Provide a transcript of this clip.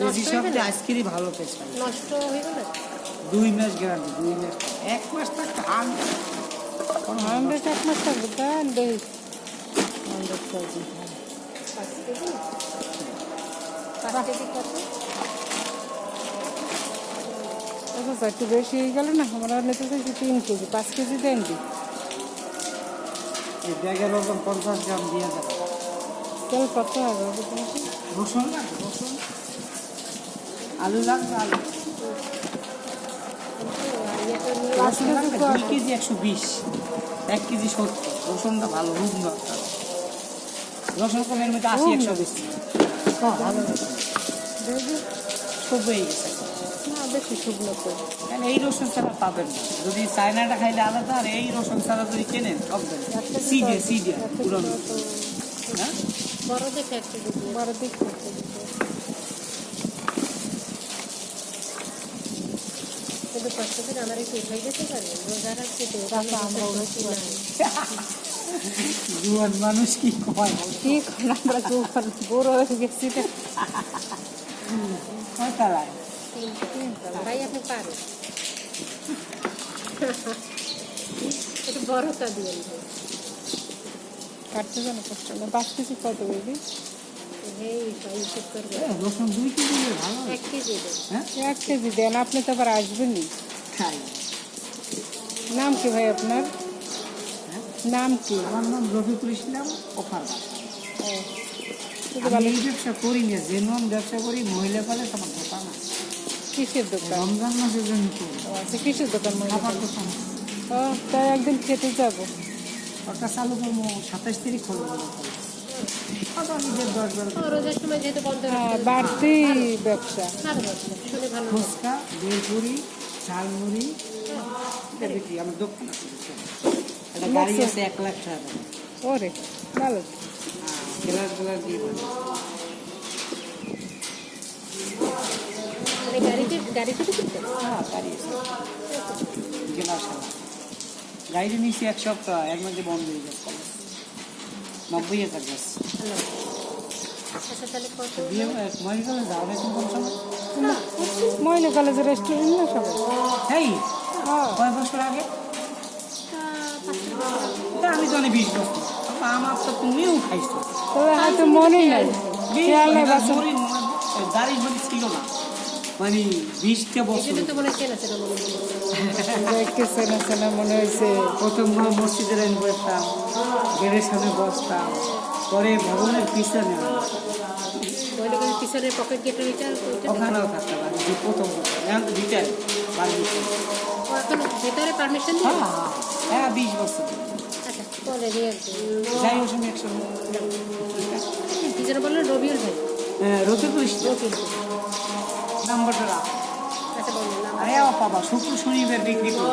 KG সবচেয়ে আজকেরই ভালো পেয়েছে। নষ্ট হয়ে গেল 2 মাস গ্যারান্টি, 2 মাস, 1 মাস থাকতে আনবে। আমরা 1 মাস থাকবো দেন দেখ 100 কেজি 5 কেজি 5 কেজি কত? আচ্ছা একটু বেশি হয়ে গেল না, আমরা নিতে চাইছি 3 কেজি, 5 কেজি দেন দি। এই ব্যাগের ওজন 50 গ্রাম দিয়ে যাবে। তেল কত হবে তোমাকে? রসুন লাগবে, রসুন, আলু লাগবে, আলু, রসুন লাগবে 2 কেজি 120, 1 কেজি 70। রসুনটা ভালো, রুম দরকার। রসুন কমের মধ্যে 80 120। ভালো রসুন সব হয়ে গেছে। না বেশি শুকনো করে কেন এই রসুন ছাড়া পাবেন না। যদি চায়নাটা খাইলে আলাদা, আর এই রসুন ছাড়া যদি কেনেন পাবেন সিডে সিডে পুরনো। হ্যাঁ বড় দেখে 1 কেজি দিয়ে। বড় দিক করতে কিন্তু কষ্ট করে আমার একটু উঠাই যেতে পারবেন, রোজা রাখতে তো টাকা আমরা উঠতে পারি জুয়ান মানুষ কি কয়, কি করে আমরা জোয়ান বড় হয়ে গেছি না। কয় তারায় ভাই আপনি পারেন একটু বড়টা দিবেন ভাই। কাটতে জানো কষ্ট না। 5 কেজি কত বেবি? এই হিসেব করবে রসুন 2 কেজি দিলে ভালো। 1 কেজি দেন। হ্যাঁ 1 কেজি দেন, আপনি তো আবার আসবেনই। খাই। নাম কি ভাই আপনার? হ্যাঁ নাম কি? আমার নাম রফিকুল ইসলাম ওফার। ও, শুধু আমি ভালো। এই ব্যবসা করি না, জেনুয়ান ব্যবসা করি। মহিলা পালে তোমার দোকান আছে, কিসের দোকান? রমজান মাসের জন্য করি। ও আচ্ছা, কিসের দোকান? খাবার দোকান। ও তাই একদিন খেতে যাব। ওটা চালু করবো 27 তারিখ করবো। আবার নিজের 10-12 রোজার সময় যেহেতু বন্ধ হ্যাঁ রাখতে বাড়তি ব্যবসা। ভালো ব্যবসা, শুনে ভালো লাগলো। ফুচকা, বেলপুরি, ঝালমুড়ি এটা বিক্রি। আমার দোকান আছে, একটা গাড়ি আছে 1 লাখ টাকা। ওরে ভালো। গ্লাস গ্লাস দিয়ে বানাই। মানে গাড়িতে ঢুকতে হ্যাঁ গাড়ি আছে, গ্লাস আছে। গাড়িটা নিয়েছি 1 সপ্তাহ, এর মধ্যে বন্ধ হয়ে গেছে। 90,000 গ্লাস ভালো। আচ্ছা তাহলে কত? দিয়ে মহিলা যাওয়া বেশি কোন সময়। মহিলা কলেজের রেস্টুরেন্ট না সবাই? হেই হ্যাঁ কয় বছর আগে? তা আমি তো অনেক 20 বছর। আমার তো তুমিও খাইছো। তবে হয়তো মনে নাই, খেয়াল নেই বাচ্চা। দাড়ি মানে ছিল না, মানে 20টা এই বছর। জন্য তো মনে হয় চেনা চেনা মনে হলো। দেখতে চেনা চেনা মনে হয়েছে। প্রথম মসজিদের আমি বসতাম, গেটের সামনে বসতাম, পরে ভবনের পিছনে মহিলা কলেজের পিছনের পকেট গেটের ওইটা ওখানেও থাকতাম। আমি যে প্রথম এখন তো রিটায়ার বাড়ি। এখন ভেতরে পারমিশন হ্যাঁ দিয়ে? হ্যাঁ 20 বছর। আচ্ছা বলে নিয়ে একদম যাই ওর সঙ্গে একসঙ্গে কি যেন বললেন? রবিউল ভাই। রফিকুল ইসলাম রবিউল ভাই। নাম্বারটা রাখ। আচ্ছা বললেন আরে বাবা শুক্র শনিবার বিক্রি করি।